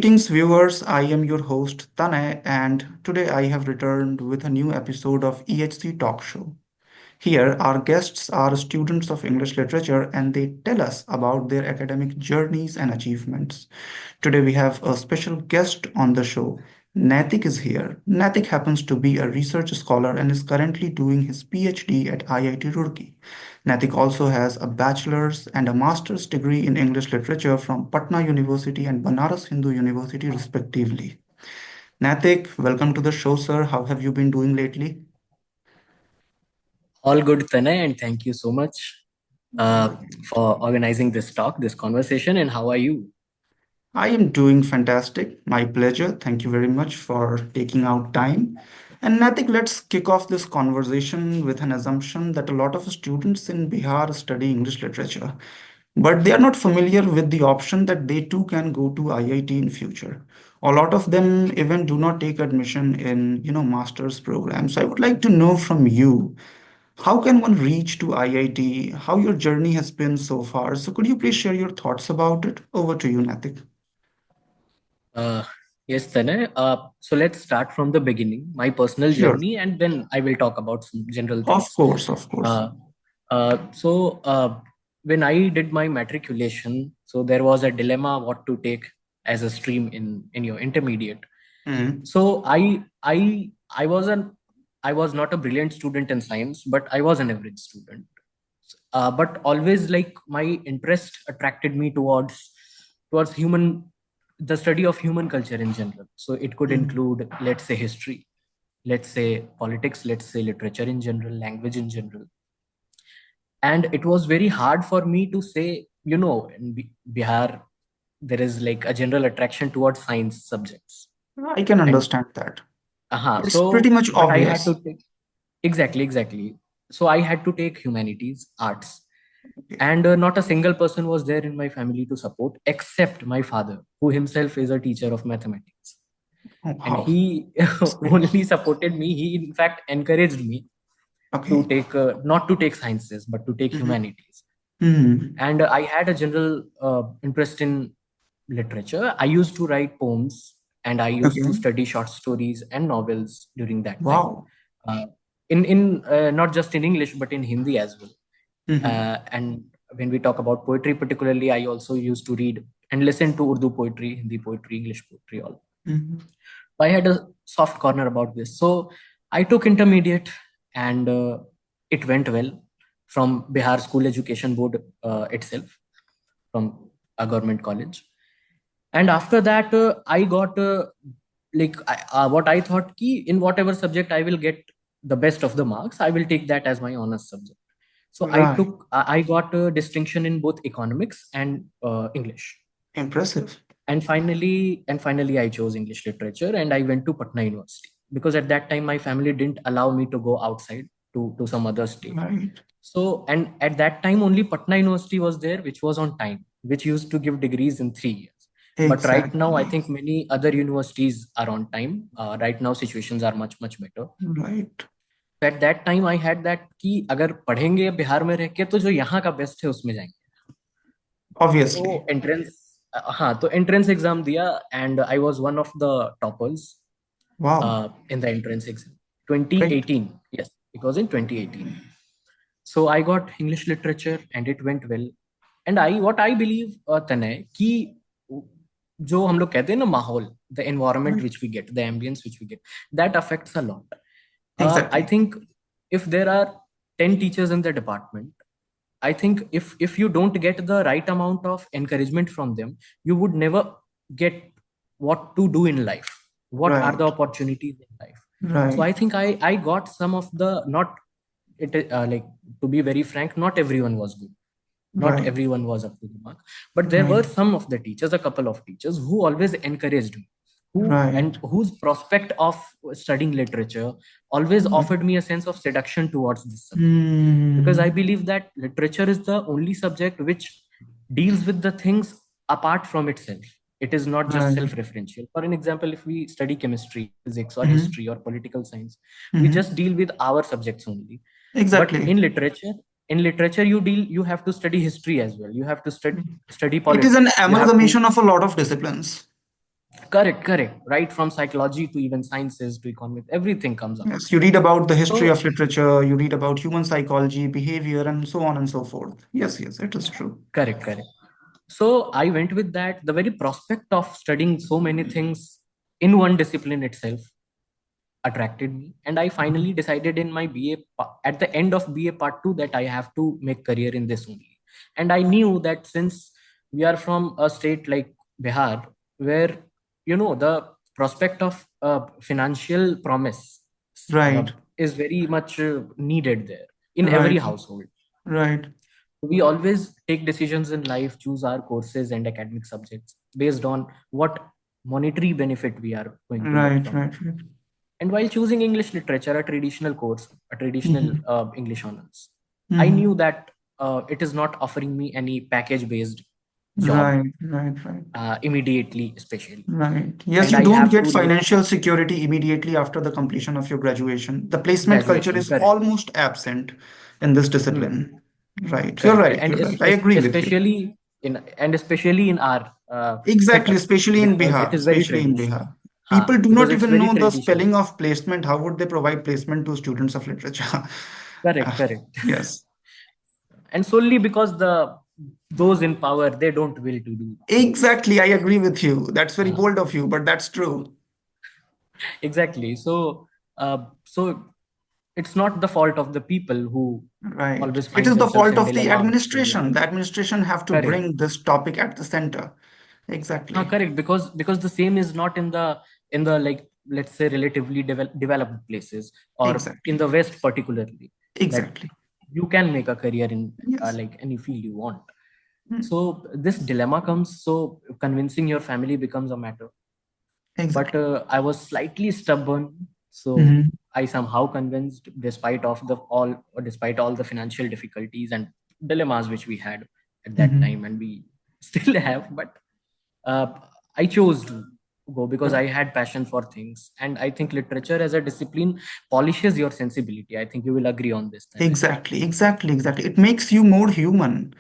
Greetings, viewers. I am your host, Tanay, and today I have returned with a new episode of EHC Talk Show. Here, our guests are students of English literature and they tell us about their academic journeys and achievements. Today, we have a special guest on the show. Naitik is here. Naitik happens to be a research scholar and is currently doing his PhD at IIT Roorkee. Naitik also has a bachelor's and a master's degree in English literature from Patna University and Banaras Hindu University, respectively. Naitik, welcome to the show, sir. How have you been doing lately? All good, Tanay, and thank you so much uh, for organizing this talk, this conversation. And how are you? I am doing fantastic. My pleasure. Thank you very much for taking out time. And I think let's kick off this conversation with an assumption that a lot of students in Bihar study English literature, but they are not familiar with the option that they too can go to IIT in future. A lot of them even do not take admission in, master's programs. So I would like to know from you, how can one reach to IIT? How your journey has been so far? So could you please share your thoughts about it? Over to you, Natik. Uh, yes, Tanay. So let's start from the beginning, my personal Sure. journey, and then I will talk about some general Of things. course, of course. Uh, so when I did my matriculation, so there was a dilemma what to take as a stream in your intermediate. Mm, So I was not a brilliant student in science, but I was an average student. But always like my interest attracted me towards the study of human culture in general. So it could mm. include, let's say, history, let's say politics, let's say literature in general, language in general. And it was very hard for me to say, in Bihar there is like a general attraction towards science subjects. I can And understand that. It's pretty so, much but I had obvious. to take, exactly. So I had to take humanities, arts, Okay. and not a single person was there in my family to support except my father, who himself is a teacher of mathematics. Oh, And wow. he That's great. only supported me. He, in fact, encouraged me to Okay. take, not to take sciences, but to take Mm-hmm. humanities. Mm-hmm. And I had a general interest in literature. I used to write poems and I used to Okay. study short stories and novels during that time. Wow. Uh, in not just in English but in Hindi as well. Mm-hmm. And when we talk about poetry, particularly, I also used to read and listen to Urdu poetry, Hindi poetry, English poetry, all. Mm-hmm. I had a soft corner about this. So I took intermediate and it went well from Bihar School Education Board itself, from a government college. And after that, I got what I thought key in whatever subject I will get the best of the marks, I will take that as my honors subject. So Right. I got a distinction in both economics and English. Impressive. And finally I chose English literature and I went to Patna University because at that time my family didn't allow me to go outside to some other state. Right. So, and at that time only Patna University was there, which was on time, which used to give degrees in 3 years. But right now I Exactly. think many other universities are on time. Right now situations are much better. Right. At that time I had that कि अगर पढ़ेंगे बिहार में रह के तो जो यहाँ का बेस्ट है उसमें जाएंगे. Obviously. तो एंट्रेंस एग्जाम दिया and I was one of the toppers Wow. in the entrance exam. Great. 2018, yes, it was in 2018. So I got English literature and it went well. And what I believe, Tanay, कि जो हम लोग कहते हैं ना माहौल, the environment Right. which we get, the ambience which we get, that affects a lot. I Exactly. think if there are 10 teachers in the department, I think if you don't get the right amount of encouragement from them, you would never get what to do in life. What are the Right. opportunities in life? So I Right. think I got some of the not it like to be very frank, not everyone was good. Not Right. everyone was up to the mark, but there were Right. some of the teachers, a couple of teachers who always encouraged me, who Right. and whose prospect of studying literature always Right. offered me a sense of seduction towards this subject, because I Mm. believe that literature is the only subject which deals with the things apart from itself. It is not just Right. self-referential. For an example, if we study chemistry, physics, or Mm-hmm. history or political science, we just Mm-hmm. deal with our subjects only. But Exactly. in literature you have to study history as well. You have to study It is politics. an You have to amalgamation of a lot of disciplines. Correct, correct. Right from psychology to even sciences to economics, everything comes up. Yes, you read about the history So of literature, you read about human psychology, behavior, and so on and so forth. Yes, yes, it is true. correct, correct. So I went with that. The very prospect of studying so many things in one discipline itself attracted me, and I finally decided in my at the end of BA part 2 that I have to make career in this only. And I knew that since we are from a state like Bihar, where the prospect of financial promise uh, Right, is very much needed there in every right, household. right, We always take decisions in life, choose our courses and academic subjects based on what monetary benefit we are going to get right, from right, that. right. And while choosing English literature, a traditional course, a traditional Mm-hmm. English honors, I Mm-hmm. knew that it is not offering me any package based job Right, right, right, immediately, especially. right. Yes, And you I don't have get to live financial security immediately after the completion of your graduation. The placement culture graduation, is correct. almost absent in this Hmm. discipline. Right, you're Correct. right, And you're right. I agree with you. especially in our Exactly, setup, especially in because it Bihar, is very especially in traditional. Bihar. People do Because not it's even very know the traditional. spelling of placement. How would they provide placement to students of literature? Correct, Uh, correct. yes, And solely because those in power, they don't will to do things. exactly. I agree with you. That's very Uh, bold of you, but that's true. exactly. So it's not the fault of the people who Right. always It find is the themselves fault in of the dilemma of saying administration. The administration have to correct. bring this topic at the center. Exactly. Correct, because the same is not in the like, let's say, relatively developed places, or in Exactly. the West particularly, that Exactly. you can make a career in Yes. like any field you want. Mm. So this dilemma comes, so convincing your family becomes a matter. But Exactly. I was slightly stubborn, so Hmm. I somehow convinced, despite all the financial difficulties and dilemmas which we had at that Hmm. time, and we still have. But uh, I chose to go because I Correct. had passion for things, and I think literature as a discipline polishes your sensibility. I think you will agree on this, Tanay. Exactly. Exactly. Exactly. It makes you more human.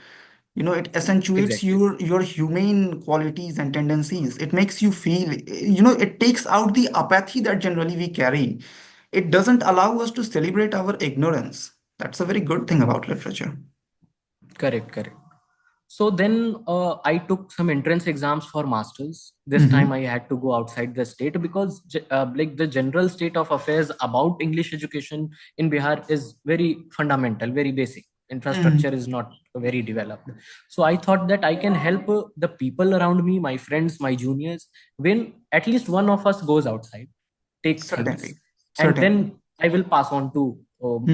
It accentuates Exactly. your humane qualities and tendencies. It makes you feel, it takes out the apathy that generally we carry. It doesn't allow us to celebrate our ignorance. That's a very good thing about literature. Correct, correct. So then I took some entrance exams for masters. This time Hmm. I had to go outside the state because like the general state of affairs about English education in Bihar is very fundamental, very basic. Infrastructure Hmm. is not very developed. So I thought that I can help the people around me, my friends, my juniors, when at least one of us goes outside, take things, Certainly. and Certainly. then I will pass on to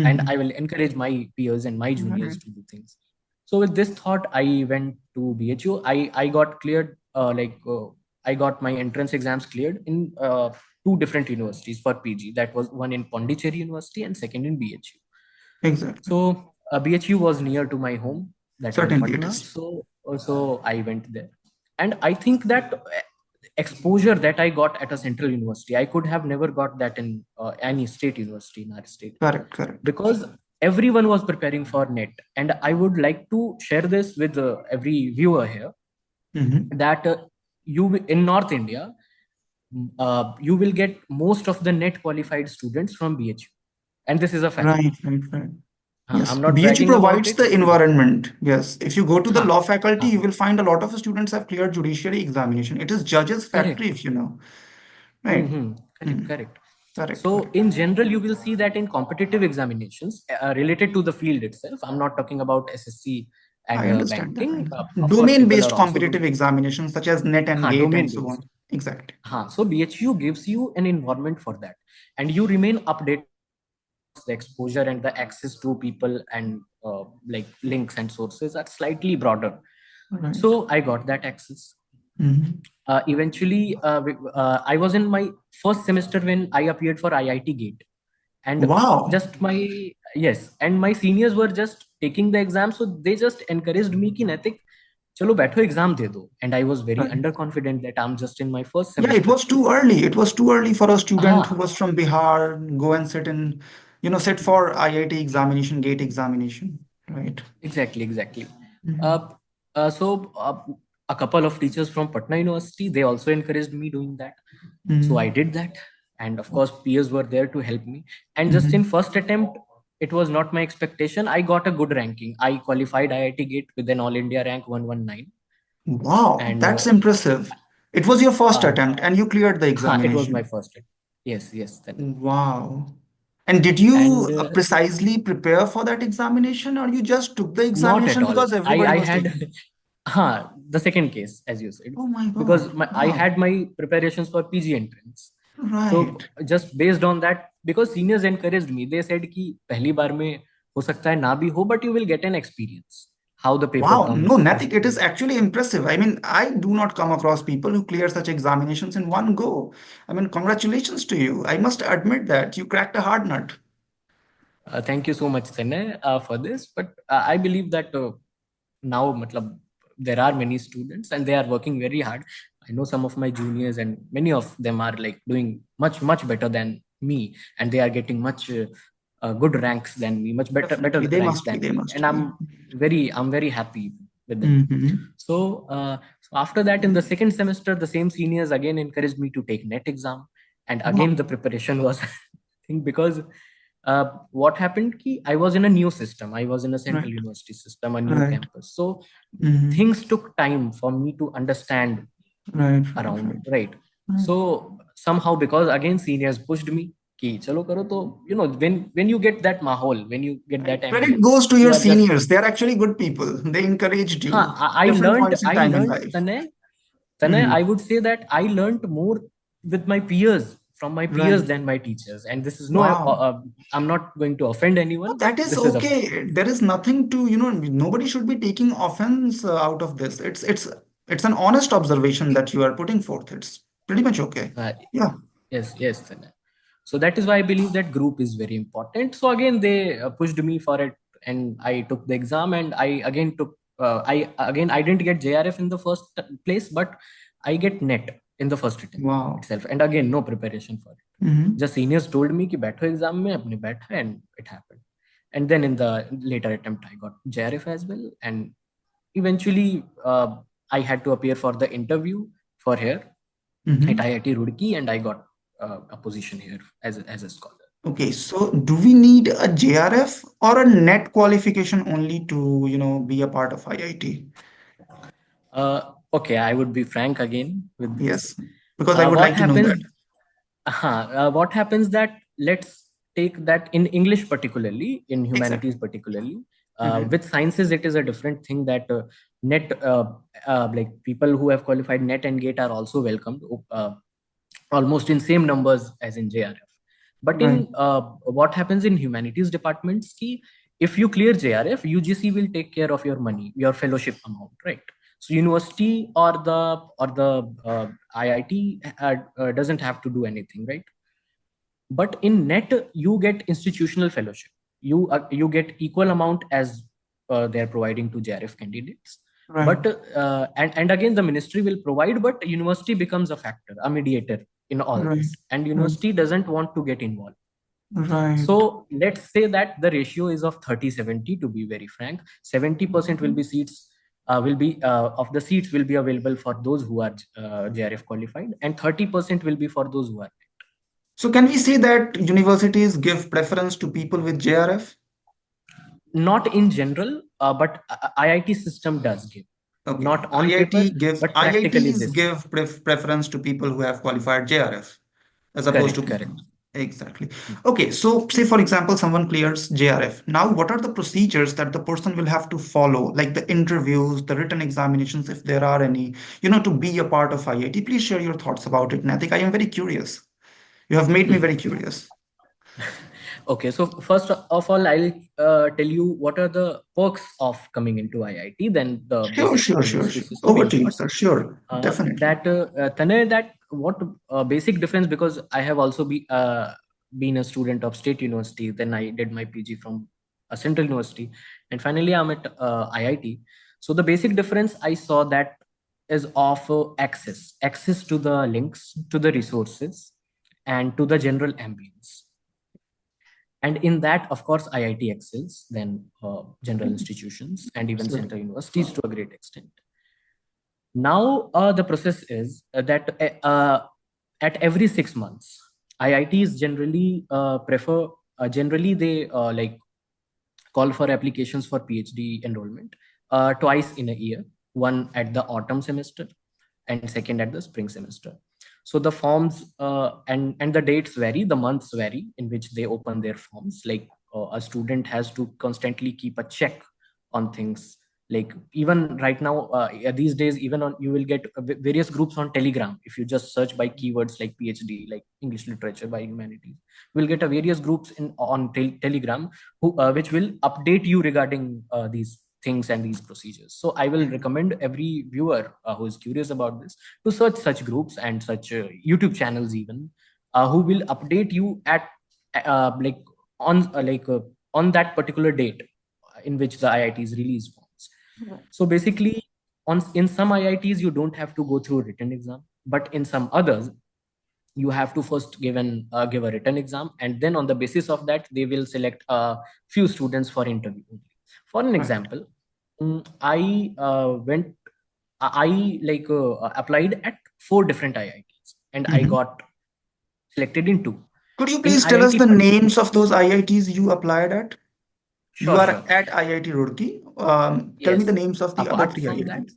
and I Hmm. will encourage my peers and my juniors Right. to do things. So with this thought, I went to BHU. I got cleared, I got my entrance exams cleared in two different universities for PG. That was one in Pondicherry University and second in BHU. Exactly. So BHU was near to my home, that is in Certainly it Patna. is. So I went there, and I think that exposure that I got at a central university, I could have never got that in any state university in our state, Correct. Correct. because everyone was preparing for net. And I would like to share this with every viewer here, Hmm. that in North India, you will get most of the net qualified students from BHU, and this is a fact. Right. Right. Right. Yes, I'm not BHU bragging about provides it, the this is a fact. environment. Yes, if you go to the Huh, law faculty, huh. you will find a lot of students have cleared judiciary examination. It is judges' factory, Correct. if you know. Right. Hmm. Correct, Hmm. correct. Correct. So, Correct. in general, you will see that in competitive examinations related to the field itself, I'm not talking about SSC and I understand that. I banking. understand. Of course, people are Domain-based also competitive doing examinations such as NET and GATE and domain so based. on. Exactly. So BHU gives you an environment for that, and you remain updated because the exposure and the access to people and like links and sources are slightly broader. Right. So I got that access. Hmm. Eventually, I was in my first semester when I appeared for IIT Gate, and Wow. just my yes, and my seniors were just taking the exam, so they just encouraged me कि नैतिक चलो बैठो exam दे दो. And I was very Right. underconfident that I'm just in my first Yeah, it semester. was too early. It was too early for a student who हाँ, was from Bihar go and sit for IIT examination, GATE examination. Right. exactly, exactly. Hmm. Uh, so a couple of teachers from Patna University, they also encouraged me doing that. So I Mm-hmm. did that. And of course, peers were there to help me. And just in Mm-hmm. first attempt, it was not my expectation. I got a good ranking. I qualified IIT GATE with an All India rank 119. Wow, And that's impressive. It was your first uh, attempt and you cleared the it was my examination. first attempt. Yes, yes. Then. Wow. And did And you precisely prepare for that examination or you just took the not at examination all. because everybody I was had taking? the second case, as you said, Oh my because God. I Wow. had my preparations for PG entrance. So Right. just based on that, because seniors encouraged me, they said कि पहली बार में हो सकता है ना भी हो, but you will get an experience how the paper Wow. No, comes. Natik, it is actually impressive. I mean, I do not come across people who clear such examinations in one go. I mean, congratulations to you. I must admit that you cracked a hard nut. Thank you so much, Tanay, for this. But I believe that now, matlab, there are many students and they are working very hard. I know some of my juniors and many of them are like doing much better than me, and they are getting much good ranks than me, much better Definitely. They ranks must be. than They me, must and be. I'm very happy with them. Mm-hmm. So after that, in the second semester, the same seniors again encouraged me to take net exam, and Wow. again the preparation was thing because what happened ki I was in a new system. I was in a central Right. university system, a new Right. campus. So Mm-hmm. things took time for me to understand Right. Right. around it, Right. right? Right. So somehow, because again seniors pushed me ki chalo karo, to when you get that mahol, when you get Right. that Credit ambience, goes to you your are just seniors. They are actually good people. They encouraged you I different learned points in time in life. Tanay, Mm-hmm. I would say that I learned more with my peers, from my peers, Right. than my teachers. And this is no, Wow. I'm not going to offend No, anyone. that is This is a fact. okay. There is nothing to, nobody should be taking offense out of this. It's an honest observation that you are putting forth. It's pretty much okay. Uh, Yeah. yes, yes, Tanay. So that is why I believe that group is very important. So again, they pushed me for it, and I took the exam, and I didn't get JRF in the first place, but I get net in the first attempt Wow. itself. And again, no preparation for it. Mm-hmm. Just seniors told me कि बैठो exam में अपने बैठा, and it happened. And then in the later attempt I got JRF as well, and eventually I had to appear for the interview for here at Mm-hmm. IIT Roorkee, and I got a position here as a scholar. Okay, so do we need a JRF or a net qualification only to, be a part of IIT? Okay, I would be frank again with this. Yes, because I would What like to know happens? that. What happens that, let's take that in English particularly, in Exactly. humanities particularly. Mm-hmm. With sciences, it is a different thing that net like people who have qualified net and gate are also welcomed, almost in same numbers as in JRF. But Right, in what happens in humanities departments, ki if you clear JRF, UGC will take care of your money, your fellowship amount, right? So university or the IIT doesn't have to do anything, right? But in net, you get institutional fellowship. You get equal amount as they're providing to JRF candidates. right, But and again, the ministry will provide, but university becomes a factor, a mediator in all right, this, and right, university doesn't want to get involved. right. So let's say that the ratio is of 30-70, to be very frank. 70% will be seats, will be of the seats will be available for those who are JRF qualified, and 30% will be for those who are. So can we say that universities give preference to people with JRF? Not in general, but IIT system does give, Okay, not on paper, but practically IITs this. give preference to people who have qualified JRF as opposed to Correct, people. correct. Exactly. Okay, so say for example, someone clears JRF. Now, what are the procedures that the person will have to follow, like the interviews, the written examinations, if there are any, to be a part of IIT? Please share your thoughts about it, Natik. I am very curious. You have made me very curious. Okay, so first of all, I'll tell you what are the perks of coming into IIT, then the Sure, basic sure, sure, university sure. system Over in to you, short. sir. Sure, definitely. Tanay, that what basic difference, because I have also been a student of state university, then I did my PG from a central university, and finally I'm at IIT. So the basic difference I saw that is of access to the links, to the resources, and to the general ambience. And in that, of course, IIT excels than general institutions and even Sure. central universities to a great extent. Now the process is that at every 6 months, IITs generally prefer generally they like call for applications for PhD enrollment twice in a year, one at the autumn semester and second at the spring semester. So the forms and the dates vary, the months vary in which they open their forms. Like a student has to constantly keep a check on things. Like even right now, these days, even on you will get various groups on Telegram. If you just search by keywords like PhD, like English literature by humanities, you will get a various groups in on Telegram who which will update you regarding these things and these procedures. So I will Mhm. recommend every viewer who is curious about this to search such groups and such YouTube channels even who will update you at like on that particular date in which the IITs release forms. So basically, on in some IITs you don't have to go through a written exam, but in some others you have to first give a written exam, and then on the basis of that they will select a few students for interview. For an Right. example, I applied at four different IITs and I Mhm. got selected in two. Could you In please tell us IIT the Patna, names of those IITs you applied at? You sure, are sure. at IIT Roorkee. Tell me the Yes. names of the other Apart three from that, IITs.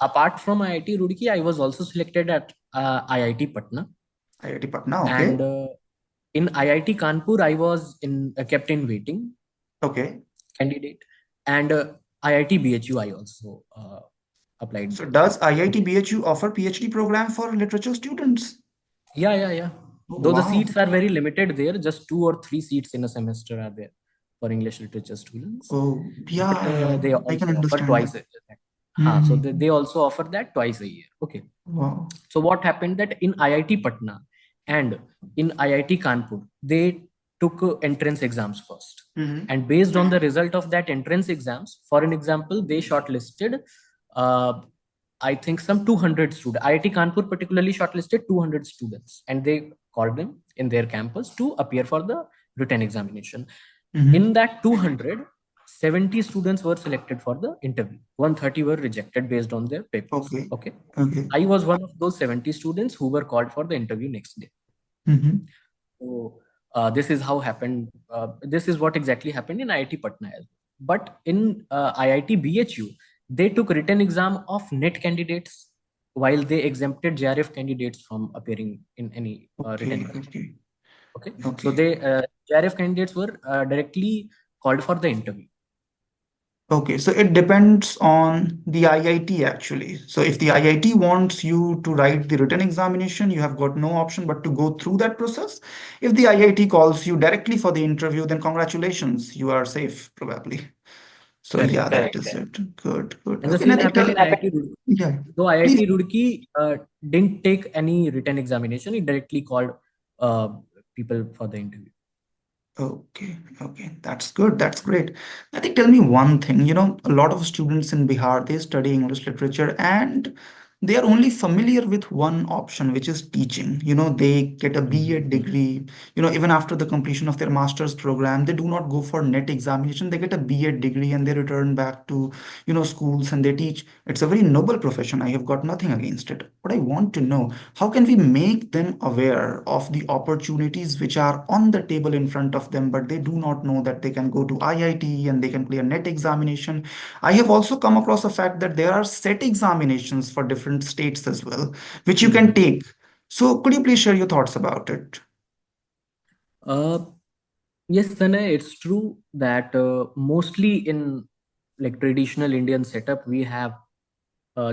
apart from IIT Roorkee, I was also selected at IIT Patna, IIT Patna, and okay. in IIT Kanpur, I was in kept in waiting Okay. candidate, and IIT BHU I also applied So there. does IIT Okay. BHU offer PhD program for literature students? Yeah, yeah, yeah. Oh, Though the wow. seats are very limited there, just two or three seats in a semester are there for English literature students. Oh, But yeah, yeah. they I can also offer understand that. twice. So Hmm. they also offer that twice a year. Okay. Wow. So what happened that in IIT Patna and in IIT Kanpur, they took entrance exams first. Hmm. And based on the result of that entrance exams, for an example, they shortlisted, uh, I think some 200 students. IIT Kanpur particularly shortlisted 200 students, and they called them in their campus to appear for the written examination. In Hmm. that 200, 70 students were selected for the interview. 130 were rejected based on their papers. Okay. Okay. Okay. I was one of those 70 students who were called for the interview next day. Hmm. So this is how happened. This is what exactly happened in IIT Patna as well. But in IIT BHU, they took written exam of net candidates while they exempted JRF candidates from appearing in any written Okay. exam. Okay. Okay, so Okay. they JRF candidates were directly called for the interview. Okay, so it depends on the IIT actually. So if the IIT wants you to write the written examination, you have got no option but to go through that process. If the IIT calls you directly for the interview, then congratulations, you are safe probably. So Correct, yeah, that correct, is correct. it. Good, good. And the Okay, same Naitik, happened tell. in IIT Roorkee. Yeah, Though please. IIT Roorkee didn't take any written examination, it directly called uh, people for the interview. Okay, okay, that's good. That's great. I think tell me one thing. A lot of students in Bihar, they study English literature and they are only familiar with one option, which is teaching. They get a B.Ed Mhm. degree. Even after the completion of their master's program, they do not go for net examination. They get a B.Ed degree and they return back to, schools and they teach. It's a very noble profession. I have got nothing against it. But I want to know, how can we make them aware of the opportunities which are on the table in front of them, but they do not know that they can go to IIT and they can clear net examination? I have also come across the fact that there are set examinations for different states as well, which you can Mhm. take. So could you please share your thoughts about it? Uh, yes, Tanay, it's true that mostly in like traditional Indian setup, we have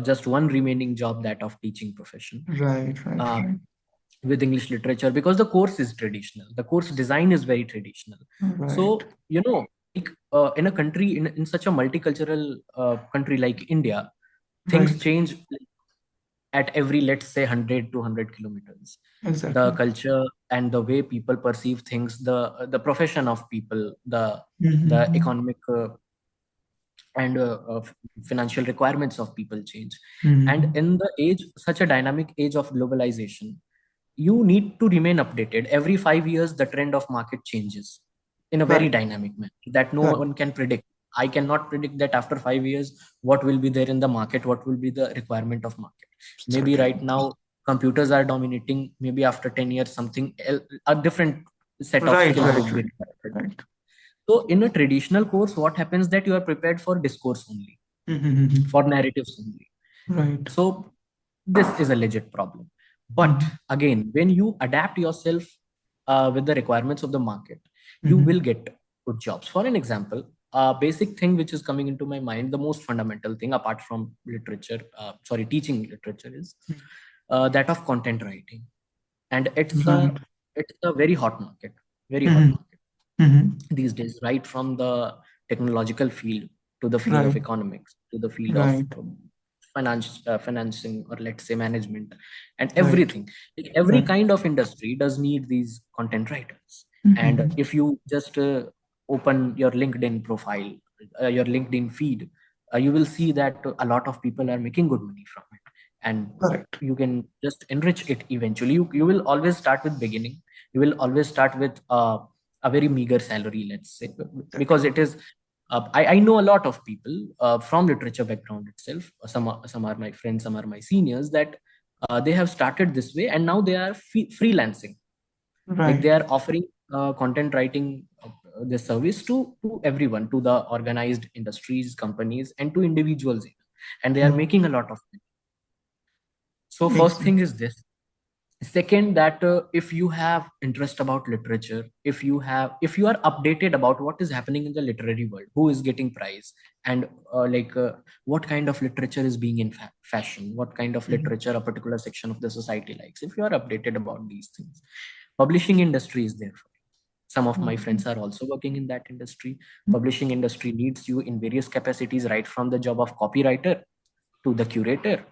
just one remaining job, that of teaching profession. Right, right, Uh, right, with English literature, because the course is traditional. The course design is very traditional. right. So, like in a country, in such a multicultural country like India, things Right, change at every, let's say, 100 to 100 kilometers. The exactly. culture and the way people perceive things, the profession of people, the Mm-hmm. economic and financial requirements of people change. And Mm-hmm. in the age, such a dynamic age of globalization, you need to remain updated. Every 5 years, the trend of market changes in a very Correct, dynamic manner that no correct. one can predict. I cannot predict that after 5 years what will be there in the market, what will be the requirement of market. Maybe right Certainly. now computers are dominating. Maybe after 10 years something else, a different set of Right, skills right, would be right, required. right. So in a traditional course, what happens that you are prepared for discourse only, Mm-hmm. for narratives only. Right. So this is a legit problem. But Mm-hmm. again, when you adapt yourself with the requirements of the market, you will Mm-hmm. get good jobs. For an example, a basic thing which is coming into my mind, the most fundamental thing apart from literature, sorry, teaching literature, is that of content writing, and Right. it's a very hot market, very hot Mm-hmm. market Mm-hmm. these days, right from the technological field to the field of Right. economics to the field of Right. financing, or let's say management, and Right. everything. Like every Right. kind of industry does need these content writers. And Mm-hmm. if you just open your LinkedIn profile, your LinkedIn feed, you will see that a lot of people are making good money from it, and Correct. you can just enrich it eventually. You will always start with beginning. You will always start with a very meager salary, let's say, because Exactly. it is I know a lot of people from literature background itself. Some are my friends, some are my seniors, that they have started this way and now they are freelancing. Like they Right. are offering content writing, this service to everyone, to the organized industries, companies, and to individuals even. And they are Mm. making a lot of money. So first Exactly. thing is this. Second, that if you have interest about literature, if you are updated about what is happening in the literary world, who is getting prize, and what kind of literature is being in fashion, what kind of Mm-hmm. literature a particular section of the society likes, if you are updated about these things, publishing industry is there for you. Some of my Mm-hmm. friends are also working in that industry. Publishing industry needs you in various capacities, right from the job of copywriter to the curator,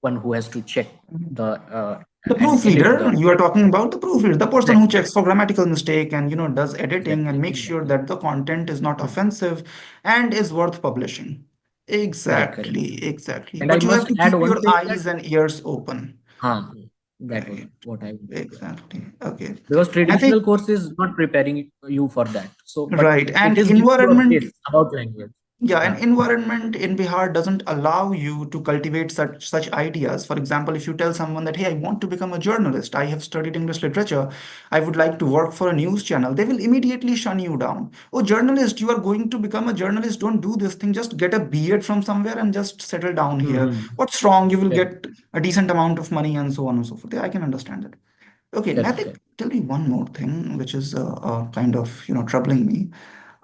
one who has to check the The and edit the. proofreader, you are talking about the proofreader, the person who Exactly, checks for grammatical mistake and does editing and exactly, makes sure exactly. that the content is not Hmm. offensive and is worth publishing. Correct, correct. Exactly, exactly. And I But you have must to add keep one your thing that, eyes and ears open. that was Right. what I wanted to add. Exactly. Okay. Because And I think traditional course is not preparing you for that. So, but right. it And is giving you a environment. base about language. Yeah, an Huh. environment in Bihar doesn't allow you to cultivate such ideas. For example, if you tell someone that, hey, I want to become a journalist, I have studied English literature, I would like to work for a news channel, they will immediately shun you down. Oh, journalist, you are going to become a journalist, don't do this thing, just get a B.Ed from somewhere and just settle down here. Mm-hmm. What's wrong? You will Correct, get a decent amount of money and so on and so forth. Yeah, I can understand that. Okay, correct, Natik, correct. tell me one more thing, which is kind of, troubling me.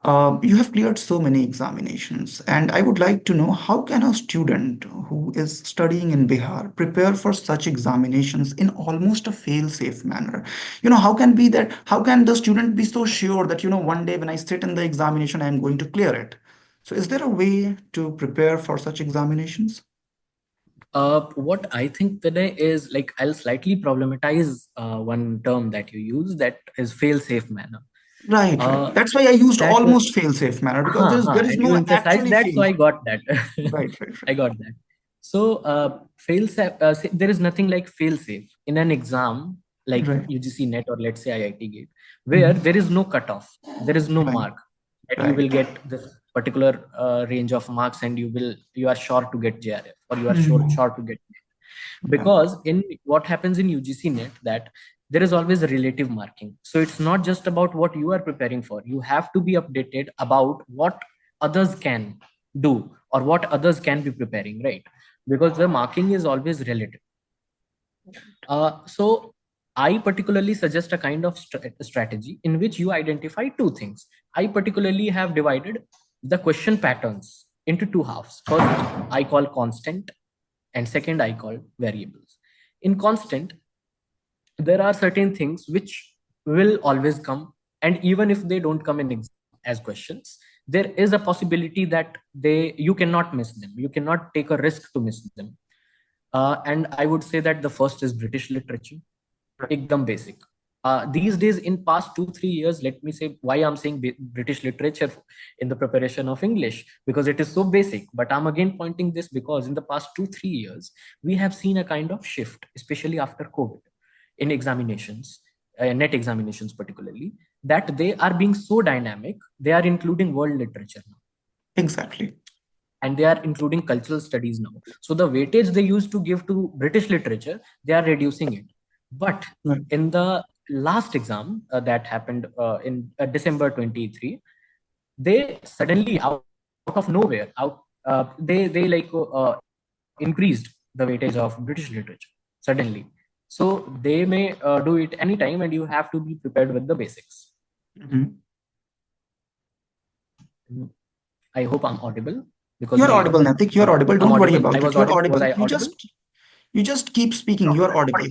You have cleared so many examinations, and I would like to know how can a student who is studying in Bihar prepare for such examinations in almost a fail-safe manner? How can be that? How can the student be so sure that one day when I sit in the examination, I am going to clear it? So, is there a way to prepare for such examinations? What I think today is, like, I'll slightly problematize one term that you use, that is fail-safe manner. Right, right. Uh, That's why I used that almost fail-safe manner because there is and you no emphasize actually that, so fail. I got that. Right, right, I right. got that. So fail safe, there is nothing like fail safe in an exam like Right. UGC net, or let's say IIT gate, where Mhm. there is no cutoff, there is no Right, mark that you will right. get this particular range of marks, and you are sure to get JRF, or you are Mhm. sure to get, Right. because in what happens in UGC net, that there is always a relative marking. So it's not just about what you are preparing for. You have to be updated about what others can do, or what others can be preparing, right? Because the marking is always relative. So I particularly suggest a kind of strategy in which you identify two things. I particularly have divided the question patterns into two halves. First, I call constant, and second, I call variables. In constant, there are certain things which will always come, and even if they don't come in as questions, there is a possibility that you cannot miss them. You cannot take a risk to miss them. And I would say that the first is British literature, ekdam basic. These days, in past 2 3 years, let me say why I'm saying British literature in the preparation of English, because it is so basic. But I'm again pointing this because in the past 2 3 years we have seen a kind of shift, especially after COVID, in examinations, net examinations particularly, that they are being so dynamic. They are including world literature now. Exactly. and they are including cultural studies now. So the weightage they used to give to British literature, they are reducing it. But Right. in the last exam that happened in December 23, they suddenly out of nowhere out they increased the weightage of British literature suddenly. So they may do it anytime, and you have to be prepared with the basics. Mhm. Mm. I hope I'm audible because You're my audible, Natik. You're audible. I'm Don't worry audible. I about it. was You're audible. Was audible. I You audible? just keep speaking. You are audible.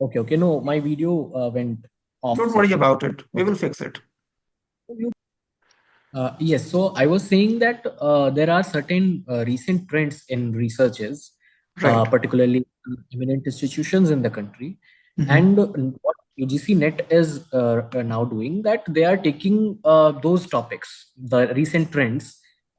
Okay, okay. No, my video went off Don't worry second. about it. We Okay. will fix it. Yes, so I was saying that there are certain recent trends in researches, Right. particularly eminent institutions in the country, Mm-hmm. and what UGC Net is now doing that they are taking those topics, the recent trends,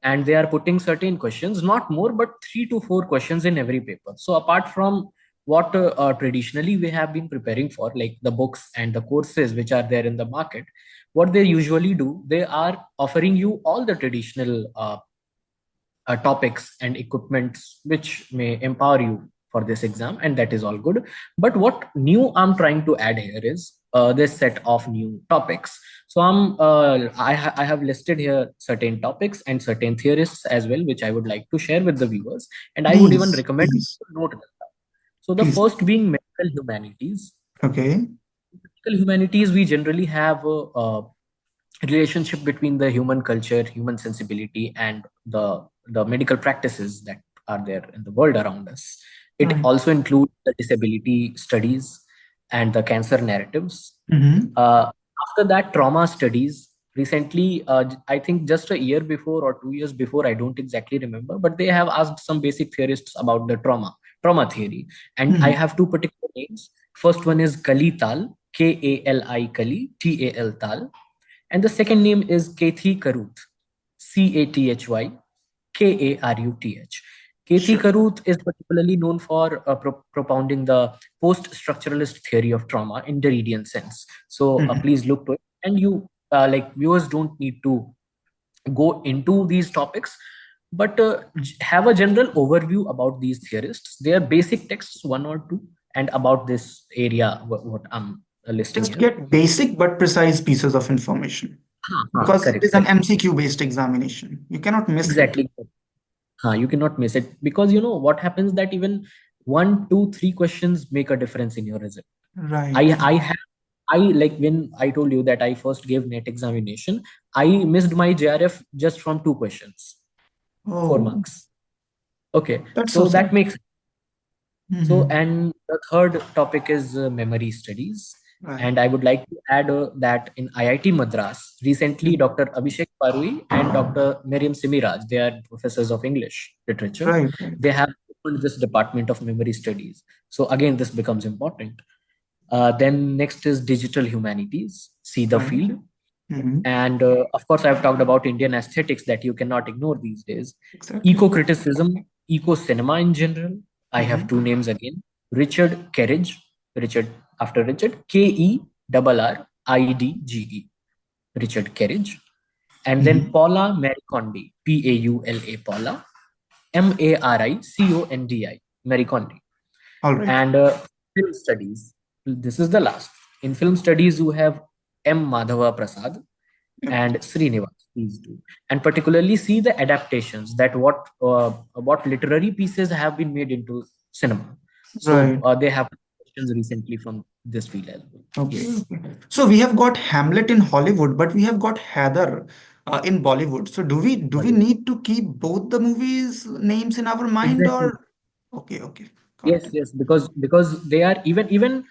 and they are putting certain questions, not more, but 3 to 4 questions in every paper. So apart from what traditionally we have been preparing for, like the books and the courses which are there in the market, what they usually do, they are offering you all the traditional topics and equipments which may empower you for this exam, and that is all good. But what new I'm trying to add here is this set of new topics. So I have listed here certain topics and certain theorists as well, which I would like to share with the viewers, and I would even Please, recommend you please, to note them down. So the please. first being medical humanities. Okay. Medical humanities, we generally have a relationship between the human culture, human sensibility, and the medical practices that are there in the world around us. It Right. also includes the disability studies and the cancer narratives. Mm-hmm. After that, trauma studies. Recently, I think just a year before or 2 years before, I don't exactly remember, but they have asked some basic theorists about the trauma theory. And I Mm-hmm. have two particular names. First one is Kali Tal, Kali, Kali, Tal Tal. And the second name is Kethi Karuth, Cathy Karuth. Kethi Sure. Karuth is particularly known for propounding the post-structuralist theory of trauma in Derridian sense. So Mm-hmm. please look to it. And you, like viewers, don't need to go into these topics, but have a general overview about these theorists, their basic texts, one or two, and about this area, what I'm listing Just here. get basic but precise pieces of information because it Correct, is an correct. MCQ based examination. You cannot miss it. Exactly. You cannot miss it because you know what happens that even 1, 2, 3 questions make a difference in your result. Right. I have I like when I told you that I first gave net examination, I missed my JRF just from 2 questions, four Oh, marks. Okay, that's so so that sad. makes so, Mm-hmm. and the third topic is memory studies. Right. And I would like to add that in IIT Madras, recently Mhm. Dr. Abhishek Parui and Dr. Miriam Simiraj, they are professors of English literature. Right. Right. They have opened this department of memory studies. So again, this becomes important. Then next is digital humanities, see the Right. field. Mm-hmm. And of course, I've talked about Indian aesthetics that you cannot ignore these days. Exactly. Eco criticism, eco cinema in general. I have Mm-hmm. two names again: Richard Kerridge, Richard after Richard, Keridge, Richard Kerridge. And then Mm-hmm. Paula Maricondi, Paula, Maricondi, Maricondi. All right. And film studies. This is the last. In film studies, you have M. Madhava Prasad Okay. and Srinivas. Please do, and particularly see the adaptations that what literary pieces have been made into cinema. So Right. they have questions recently from this field as well. Okay. Yes, Okay. So we have got Hamlet in Hollywood, but we have got Heather in Bollywood. So do we Bollywood. need to keep both the movies names in our mind Exactly. or? Okay. Okay. Got Yes, it. yes, because they are even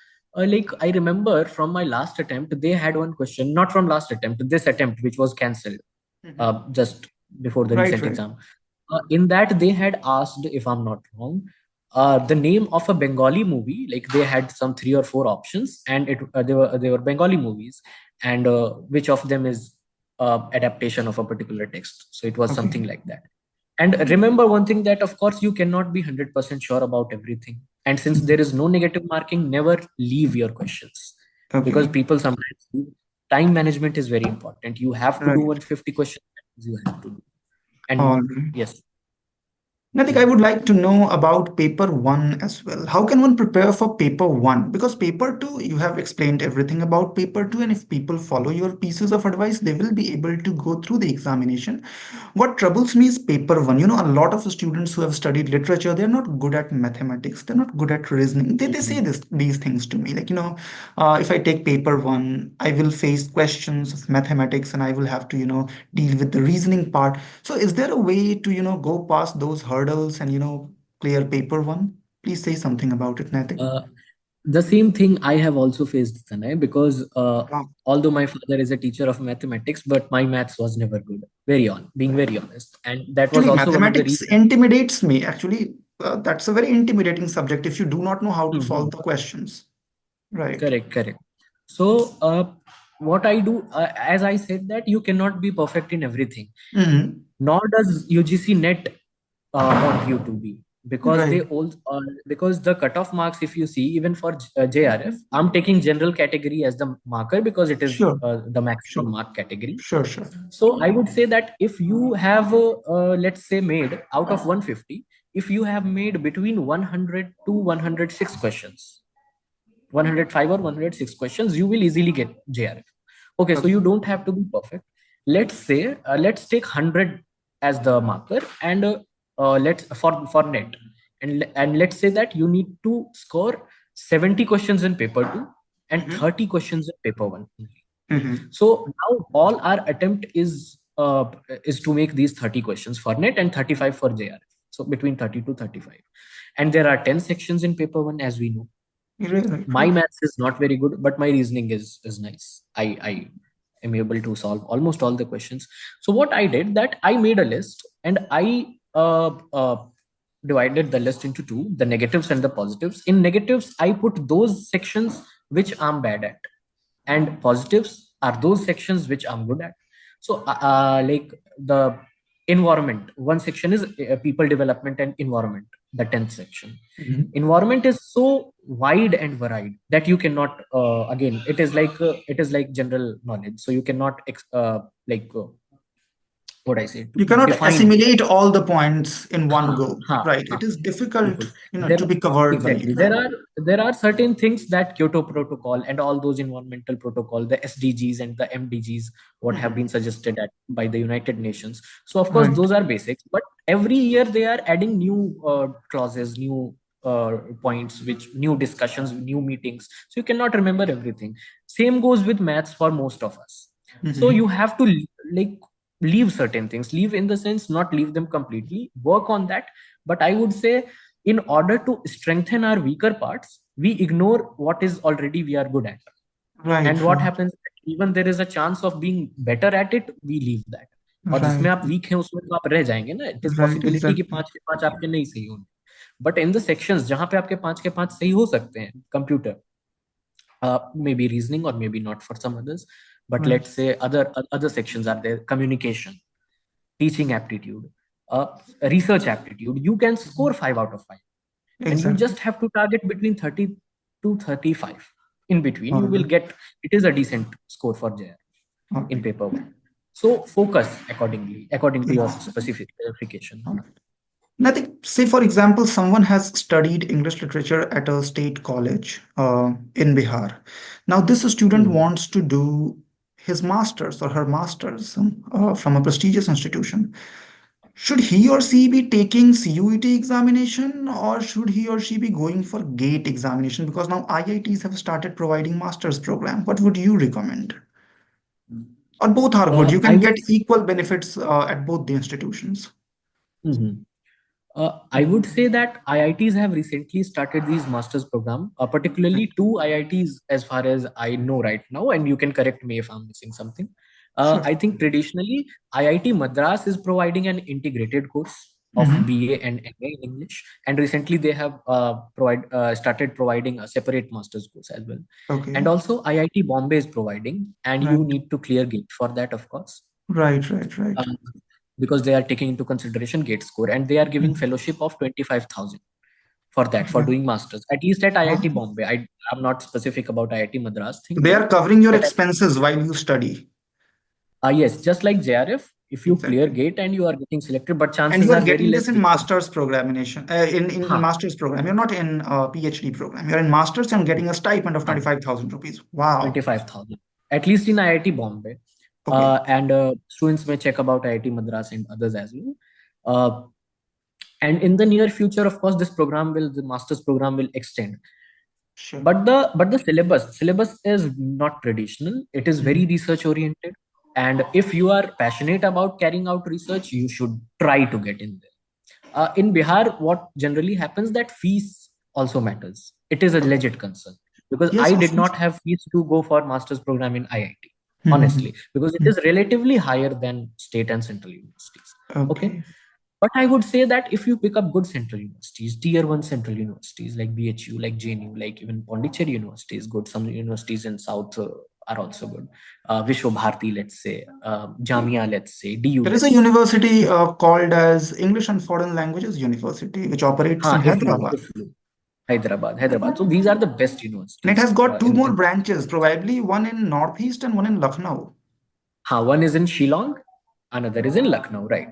like I remember from my last attempt, they had one question, not from last attempt, this attempt which was cancelled Mm-hmm. just before the Right. recent Right. exam. In that, they had asked, if I'm not wrong, the name of a Bengali movie. Like they had some 3 or 4 options, and they were Bengali movies, and which of them is adaptation of a particular text. So it was Okay. something like that. And remember one thing that of course you cannot be 100% sure about everything. And since Mhm. there is no negative marking, never leave your questions because Okay. people sometimes leave. time management is very important. You have to do Right. 150 questions. You have to do. And All right. yes. Natik, I Mhm. would like to know about paper one as well. How can one prepare for paper one? Because paper two, you have explained everything about paper two, and if people follow your pieces of advice, they will be able to go through the examination. What troubles me is paper one. A lot of students who have studied literature, they're not good at mathematics, they're not good at reasoning. They say Mhm. these things to me. Like, if I take paper one, I will face questions of mathematics and I will have to, deal with the reasoning part. So is there a way to, go past those hurdles and, clear paper one? Please say something about it, Natik. Uh, the same thing I have also faced, Tanay, because Wow. although my father is a teacher of mathematics, but my maths was never good. Being very honest, and that was Actually, also one of the mathematics reasons. intimidates me. Actually, that's a very intimidating subject if you do not know how to solve Mhm. the questions. Right. Correct, correct. So, what I do, as I said, that you cannot be perfect in everything. Hmm. Nor does UGC net want you to be, because Right. they all because the cutoff marks, if you see, even for JRF, I'm taking general category as the marker because it is Sure. the maximum Sure. mark category. Sure. Sure. So I would say that if you have, let's say, made out of 150, if you have made between 100 to 106 questions, 105 or 106 questions, you will easily get JRF. Okay, so Okay. you don't have to be perfect. Let's say, let's take 100 as the marker, and let's for net, and let's say that you need to score 70 questions in paper 2 and Hmm. 30 questions in paper 1. Hmm. So now all our attempt is to make these 30 questions for net and 35 for JRF. So between 30 to 35. And there are 10 sections in paper 1, as we know. Right. Right. My Right. maths is not very good, but my reasoning is nice. I am able to solve almost all the questions. So what I did, that I made a list, and I divided the list into two: the negatives and the positives. In negatives, I put those sections which I'm bad at, and positives are those sections which I'm good at. So like the environment, one section is people development and environment, the 10th section. Hmm. Environment is so wide and varied that you cannot, again, it is like general knowledge, so you cannot like what I say, to You cannot define. assimilate all the points in one हाँ, go, हाँ, right? It हाँ, is difficult, बिल्कुल. to There, be covered by exactly. it, right? There are certain things that Kyoto Protocol and all those environmental protocol, the SDGs and the MDGs, what have Hmm. been suggested by the United Nations. So of course Right. those are basics, but every year they are adding new clauses, new points, which new discussions, new meetings. So you cannot remember everything. Same goes with maths for most of us. So you Hmm. have to like leave certain things, leave in the sense not leave them completely, work on that. But I would say, in order to strengthen our weaker parts, we ignore what is already we are good at. Right. And what Right. happens, even there is a chance of being better at it, we leave that. और जिसमें Right. आप week हैं उसमें तो आप रह जाएंगे ना. It is Right. पॉसिबिलिटी कि Exactly. 5 के 5 आपके नहीं सही होंगे. बट इन द सेक्शंस जहां पे आपके 5 के 5 सही हो सकते हैं, computer, maybe reasoning, or maybe not for some others, but Right. let's say other sections are there: communication, teaching aptitude, uh, research aptitude. You can score 5 out of 5, and you Exactly. just have to target between 30 to 35. In between, All you will right. get, it is a decent score for JR All in right. paper 1. So focus accordingly, according to your Yes. specific qualification. All right. And I think, say, for example, someone has studied English literature at a state college in Bihar. Now, this student Hmm. wants to do his master's or her master's from a prestigious institution. Should he or she be taking CUET examination or should he or she be going for GATE examination? Because now IITs have started providing master's program. What would you recommend? Or both are good. You I can would. get equal benefits at both the institutions. Mhm. I would say that IITs have recently started these master's program, particularly two IITs as far as I know right now, and you can correct me if I'm missing something. Sure. I think traditionally IIT Madras is providing an integrated course of Hmm. BA and MA in English, and recently they have started providing a separate master's course as well. And Okay. also IIT Bombay is providing, and you Right. need to clear GATE for that, of course, Right. Right. Right. um, because they are taking into consideration GATE score, and they are giving Mhm. fellowship of 25,000 for Okay. doing masters, at least at Wow. IIT Bombay. I'm not specific about IIT Madras thing, They but are covering your at expenses while you study. yes, just like JRF, if you clear Exactly. gate and you are getting selected, but And chances you are are very getting less this in because master's programmation, in huh, master's program. You're not in PhD program. You're in master's and getting a stipend of huh, 25,000 rupees. Wow. 25,000 at least in IIT Bombay. Okay. And students may check about IIT Madras and others as well. Uh, and in the near future, of course, the master's program will extend. Sure. But the syllabus is not traditional. It is very Mhm. research oriented. And if you are passionate about carrying out research, you should try to get in there. In Bihar, what generally happens that fees also matters. It is a Okay. legit concern because Yes, I of did course. not have fees to go for master's program in IIT, Mhm. honestly, because it Mhm. is relatively higher than state and central universities. Okay, Okay. but I would say that if you pick up good central universities, tier one central universities like BHU, like JNU, like even Pondicherry University is good. Some universities in South are also good. Vishwa Bharati, let's say, Jamia, let's say, DU, There is a let's say. university called as English and Foreign Languages University, which operates in Hyderabad. If you Hyderabad. So these are the best And it universities has got two more in branches, probably one in Northeast and one in Lucknow. one is in Shillong, another is in Lucknow. Right.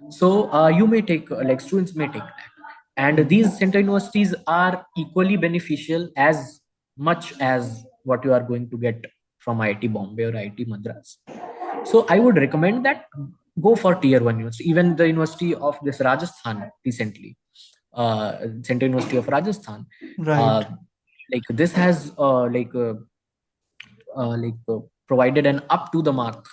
So you may take like students may take that, and Mhm. these central universities are equally beneficial as much as what you are going to get from IIT Bombay or IIT Madras. So I would recommend that go for tier one university. Even the university of this Rajasthan recently, Central University of Rajasthan, uh, Right. like this has provided an up to the mark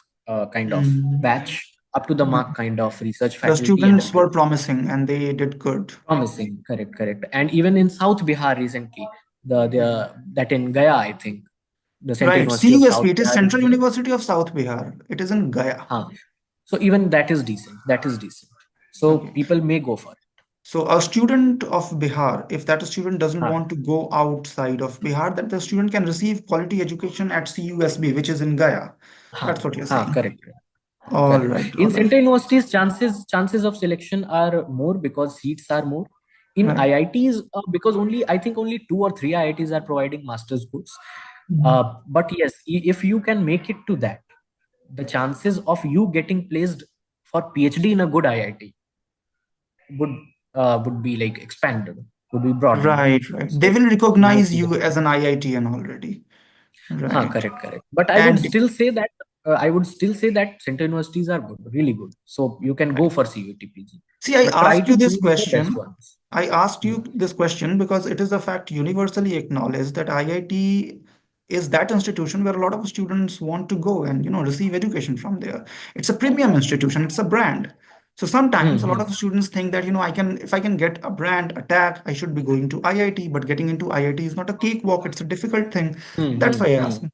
kind of Mm. batch, up to the Right. mark kind of research The faculty and students were everything. promising and they did good. Promising, correct. And even in South Bihar recently, the that in Gaya, I think, the Central Right. University of South CUSB, it is Bihar in Central Gaya. University of South Bihar. It is in Gaya. Huh. So even that is decent. That is decent. So Okay. people may go for it. So a student of Bihar, if that student doesn't Huh. want to go outside of Bihar, that the student can receive quality education at CUSB, which is in Gaya. That's what you're saying. Correct. All Correct. right. All In right. central universities, chances of selection are more because seats are more. In Right. IITs, because only I think only two or three IITs are providing master's course. Mhm. But yes, if you can make it to that, the chances of you getting placed for PhD in a good IIT would would be like expanded, would be broadened. Right. Right. They So will you may recognize see the you as difference. an IITian already. Right. Correct. But I would And still say that central universities are good, really good. So you can go right. for CUTPG, See, I but try asked you to this choose the best question. ones. I asked Hmm. you this question because it is a fact universally acknowledged that IIT is that institution where a lot of students want to go and receive education from there. It's a premium institution, it's a brand. So sometimes a lot Hmm. of students think that I can if I can get a brand a tag, I should be going to IIT, but getting into IIT is not a cakewalk, it's a difficult thing. That's why I Hmm. asked.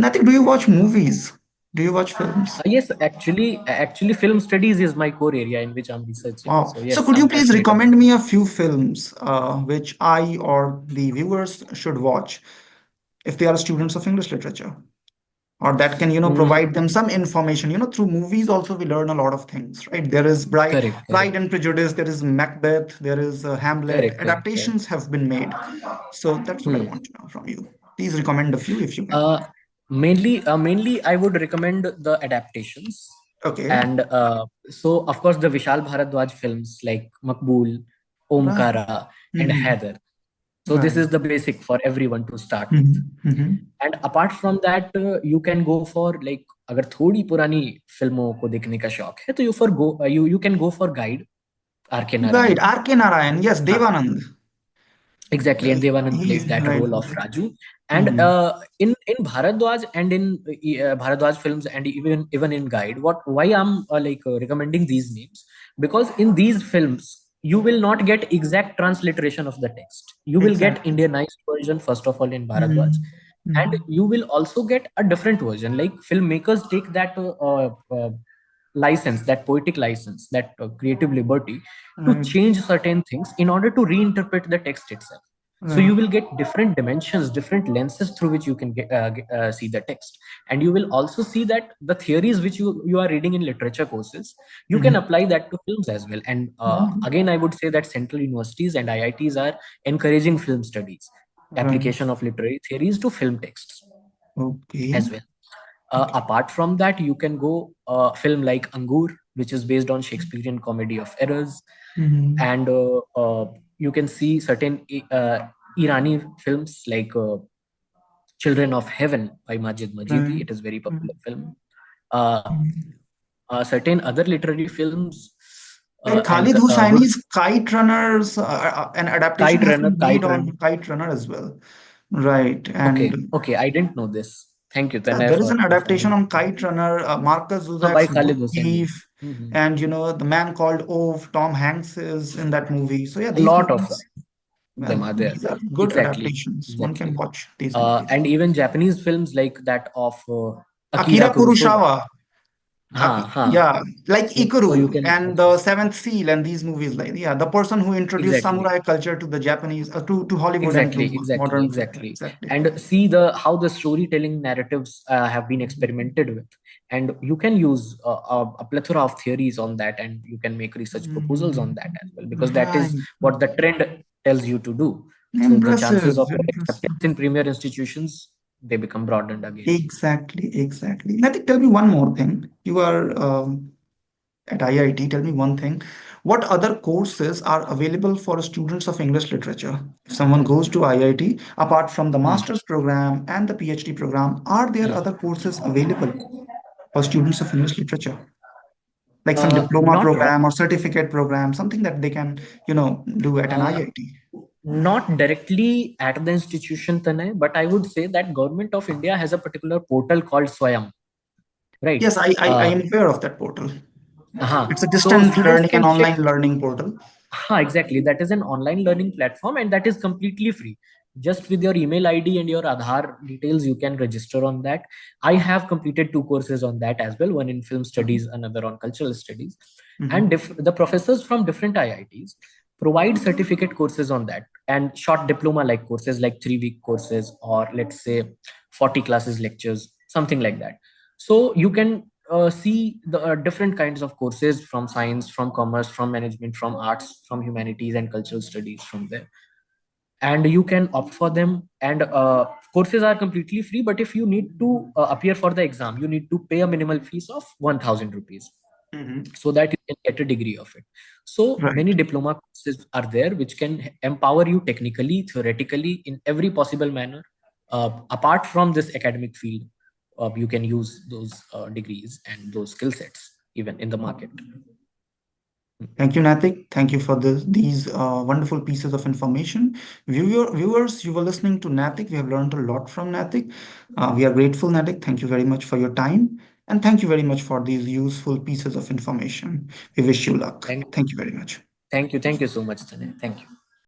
Natik, do you watch movies? Do you watch films? Yes, actually, film studies is my core area in which I'm researching. Wow. So So yes, could you I'm please passionate about recommend it. me a few films which I or the viewers should watch if they are students of English literature? Or that can, provide them Mm, some information. Through movies also we learn a lot of things, right? There is Pride correct. and Prejudice, there is Macbeth, there is Hamlet. Correct. Adaptations have been made. So that's what I Hmm. want to know from you. Please recommend a few if you can. Uh, mainly, I would recommend the adaptations, Okay. and so of course the Vishal Bharadwaj films like Makbul, Right. Omkara, and Mm-hmm. Haider. So this Right. is the basic for everyone to start with. Mm-hmm. Mm-hmm. And apart from that, you can go for like अगर थोड़ी पुरानी फिल्मों को देखने का शौक है तो you can go for Guide, R.K. Right. Narayan. R.K. Narayan. Yes, हाँ, Devanand. exactly, and Devanand plays that Right. role of Raju. And Hmm. in Bharadwaj and in Bharadwaj films and even in Guide, what why I'm recommending these names, because in these films you will not get exact transliteration of the text. You will get Exactly. Indianized version first of all in Bharadwaj, Hmm. and Hmm. you will also get a different version. Like filmmakers take that license, that poetic license, that creative liberty to Right. change certain things in order to reinterpret the text itself. So you Right. will get different dimensions, different lenses through which you can see the text. And you will also see that the theories which you are reading in literature courses, you can Mhm. apply that to films as well. And Mhm. again, I would say that central universities and IITs are encouraging film studies, Right. application of literary theories to film texts Okay. as well. Okay. Apart from that, you can go film like Angur, which is based on Shakespearean comedy of errors. Mhm. And you can see certain Irani films like Children of Heaven by Majid Majidi. Right. It is very popular Mhm. film. Uh, Mhm. Certain other literary films Like and Khalid good Hosseini's Kite Runners, an adaptation Kite has Runner, been made Kite on Runner. Kite Runner as well. Right. Okay, And okay, I didn't know this. Thank you, yeah, Tanay, there is for an adaptation finding. on Kite Runner, Marcus By Zuzak's Book Khalid Hosseini. Thief, Mhm. and the man called Ove, Tom Hanks is in that movie. So yeah, A these lot of movies, them well, are there. these are good Exactly, adaptations. One can exactly. watch these movies. And even Japanese films like that of Akira Akira Kurosawa. Kurosawa, Ha. yeah, like So you Ikuru can and also the see. Seventh Seal and these movies, like yeah, the person who introduced Exactly, samurai culture to the Japanese, to Hollywood and to exactly, modern film. exactly. Exactly. And see the how the storytelling narratives have been experimented with, and you can use a plethora of theories on that, and you can make research proposals on Mm, that as well, because that is right. what the trend tells you to do. So the chances Impressive, of your impressive. acceptance in premier institutions, they become broadened again. Exactly, exactly. Natik, tell me one more thing. You are at IIT. Tell me one thing. What other courses are available for students of English literature? If someone goes to IIT, apart from the Hmm. master's program and the PhD program, are there other courses available for students of English literature? Like some diploma Not program or certificate program, something that they can, do at an uh, IIT. not directly at the institution, Tanay, but I would say that government of India has a particular portal called Swayam, right? Yes, I Uh, am aware of that portal. It's a so distant students learning and can check. online learning portal. Exactly, that is an online learning platform, and that is completely free. Just with your email ID and your Aadhaar details, you can register on that. I have completed two courses on that as well, one in film studies, another on cultural studies. And Mhm. the professors from different IITs provide certificate courses on that, and short diploma like courses like 3 week courses, or let's say 40 classes lectures, something like that. So you can see the different kinds of courses from science, from commerce, from management, from arts, from humanities and cultural studies from there. And you can opt for them. And courses are completely free, but if you need to appear for the exam, you need to pay a minimal fees of 1000 rupees, Mhm. so that you can get a degree of it. So Right. many diploma courses are there which can empower you technically, theoretically, in every possible manner. Apart from this academic field, you can use those degrees and those skill sets even in the market. Thank you, Natik. Thank you for these wonderful pieces of information. Viewers, you were listening to Natik. We have learned a lot from Natik. We are grateful, Natik. Thank you very much for your time. And thank you very much for these useful pieces of information. We wish you luck. Thank, Thank you very much. thank you so much, Tanay. Thank you.